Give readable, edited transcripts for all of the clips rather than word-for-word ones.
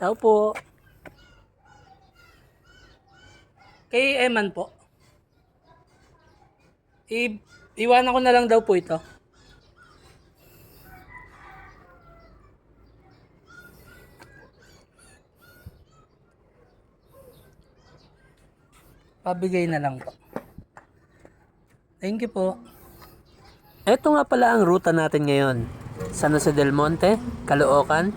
Tao po. Kay Eman po. Iwanan ko na lang daw po ito. Pabigay na lang po. Thank you po. Ito nga pala ang ruta natin ngayon. San Jose del Monte, Caloocan,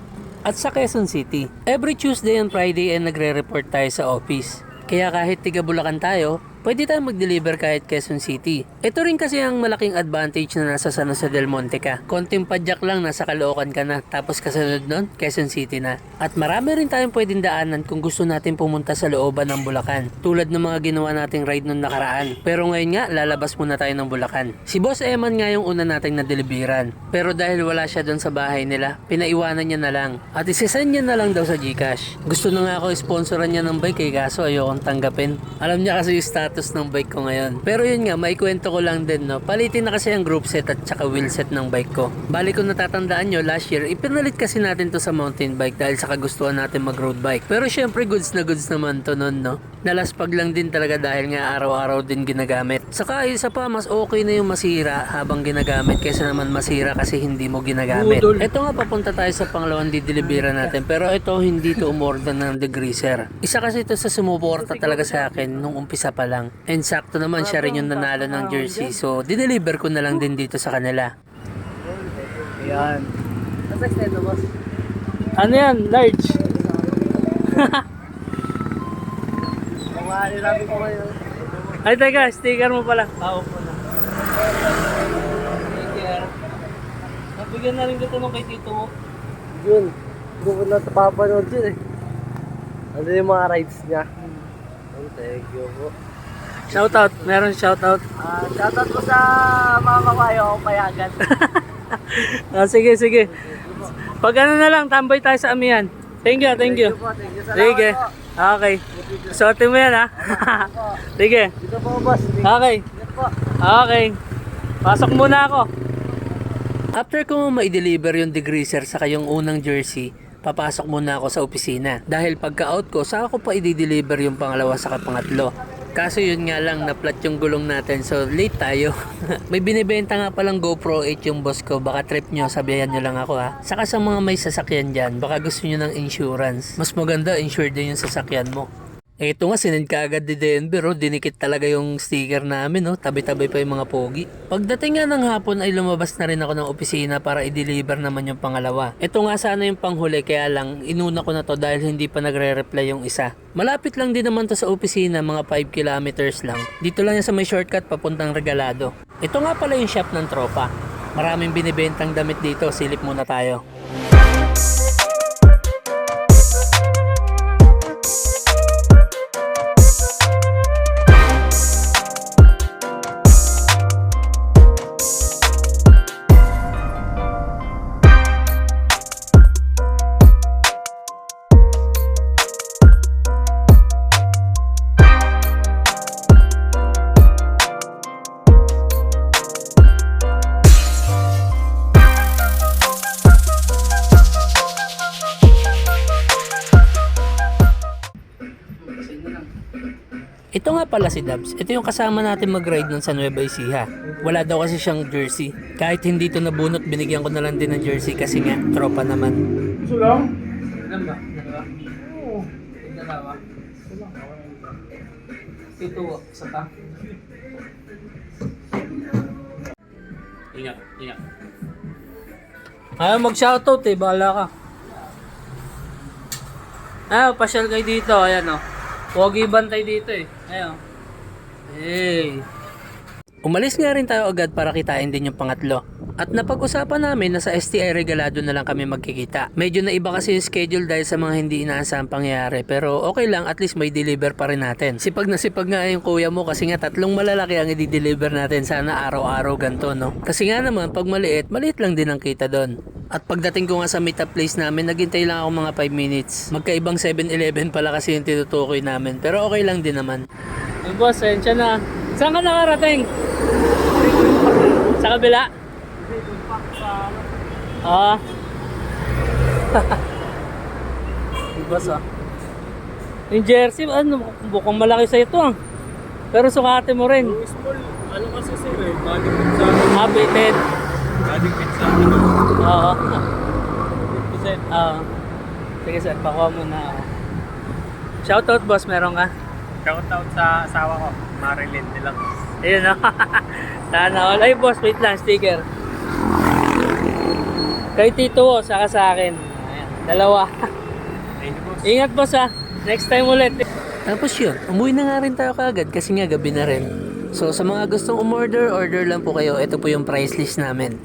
at sa Quezon City. Every Tuesday and Friday ay nagre-report tayo sa office. Kaya kahit tiga Bulacan tayo, pwede tayong mag-deliver kahit Quezon City. Ito rin kasi ang malaking advantage na nasa San Jose del Monte ka. Konting padyak lang, nasa Caloocan ka na. Tapos kasunod nun, Quezon City na. At marami rin tayong pwedeng daanan kung gusto natin pumunta sa looban ng Bulacan. Tulad ng mga ginawa nating ride nung nakaraan. Pero ngayon nga, lalabas muna tayo ng Bulacan. Si Boss Eman nga yung una nating nadeliveran. Pero dahil wala siya doon sa bahay nila, pinaiwanan niya na lang. At isisend niya na lang daw sa GCash. Gusto na nga ako sponsoran niya ng bike kaso ayokong tanggapin. Alam niya kasi yung status ng bike ko ngayon. Pero yun nga, maikwento ko lang din, no. Palitin na kasi ang group set at saka wheel set ng bike ko. Bali kung natatandaan nyo, last year, ipinalit kasi natin to sa mountain bike dahil sa kagustuhan natin mag road bike. Pero syempre, goods na goods naman to nun, no. Nalaspag lang din talaga dahil nga araw-araw din ginagamit. Saka isa pa, mas okay na yung masira habang ginagamit kaysa naman masira kasi hindi mo ginagamit. Ito nga, papunta tayo sa pangalawang dideliveran natin. Pero ito, hindi to umorder ng degreaser. Isa kasi ito sa sumuporta talaga sa akin nung umpisa pa lang. And sakto naman siya rin yung nanalo ng jersey. So, dineliver ko na lang din dito sa kanila. Ayan. Nasa extendo, boss. Ano yan? Large? Nirabi ko kayo. Ay, teka. Sticker mo pala. Tao ko na. Sticker. Nabigyan na rin dito nung kay Tito mo. Yun. Hindi ko na papanood yun eh. Ano yung mga rides niya? Thank you po. Shoutout. Meron shoutout. Shoutout po sa mama ko. Ayaw ko payagan. Sige, sige. Pag ano na lang, tambay tayo sa amihan. Thank you, thank you. Thank you. Sige. Okay. Suotin mo yan, ha? Sige. Dito po, boss. Okay. Dito po. Okay. Pasok muna ako. After ko ma-deliver yung degreaser sa yung unang jersey, papasok muna ako sa opisina. Dahil pagka-out ko, saka ko pa i-deliver yung pangalawa sa pangatlo. Kaso yun nga lang, na-flat yung gulong natin, so late tayo. May binibenta nga palang GoPro 8 yung boss ko, baka trip nyo, sabihan nyo lang ako ha. Saka sa mga may sasakyan dyan, baka gusto nyo ng insurance. Mas maganda, insured din yung sasakyan mo. Ito nga, sinend ka agad di Denver, dinikit talaga yung sticker namin, tabi-tabi pa yung mga pogi. Pagdating nga ng hapon ay lumabas na rin ako ng opisina para i-deliver naman yung pangalawa. Ito nga sana yung panghuli, kaya lang inuna ko na to dahil hindi pa nagre-reply yung isa. Malapit lang din naman to sa opisina, mga 5 kilometers lang. Dito lang yan sa may shortcut papuntang Regalado. Ito nga pala yung shop ng tropa. Maraming binibentang damit dito, silip muna tayo. Ito nga pala si Dubs. Ito yung kasama natin mag-ride nun sa Nueva Ecija. Wala daw kasi siyang jersey. Kahit hindi ito nabunot, binigyan ko na lang din ng jersey kasi nga, tropa naman. Gusto lang? Ilan ba? Dalawa? Oo. Dalawa? Ito, isa pa. Ingat, ingat. Ayaw mag-shoutout bahala ka. Ayaw, pasyal kayo dito, ayan Pogi bantay dito Ayun. Hey. Umalis nga rin tayo agad para kitain din yung pangatlo. At napag-usapan namin na sa STI Regalado na lang kami magkikita. Medyo naiba kasi yung schedule dahil sa mga hindi inaasahang pangyayari. Pero okay lang, at least may deliver pa rin natin. Sipag na sipag nga yung kuya mo kasi nga 3 malalaki ang i-deliver natin. Sana araw-araw ganito, no? Kasi nga naman, pag maliit lang din ang kita doon. At pagdating ko nga sa meetup place namin, naghintay lang ako mga 5 minutes. Magkaibang 7-Eleven pala kasi yung tinutukoy namin. Pero okay lang din naman. Hey boss, sensya na. Saan ka nakarating? Sa kabila? boss ah. Yung jersey, ano, bukang malaki sa ito ah. Pero sukate mo rin. Yung small, ano kasi sir eh, body fit sa akin. Fitted. Body fit sa akin. Oo. 50%. Oo. Sige sir, pakuha mo na. Shoutout boss, meron ka? Shoutout sa asawa ko, Marilyn nilang. Ayun na. Sana all. Ay boss, wait lang, sticker. Kay Tito, saka sa akin. Ayan, dalawa. Thank you boss. Ingat boss ha. Next time ulit. Tapos yun, umuwi na nga rin tayo kaagad kasi nga gabi na rin. So sa mga gustong umorder, order lang po kayo. Ito po yung price list namin.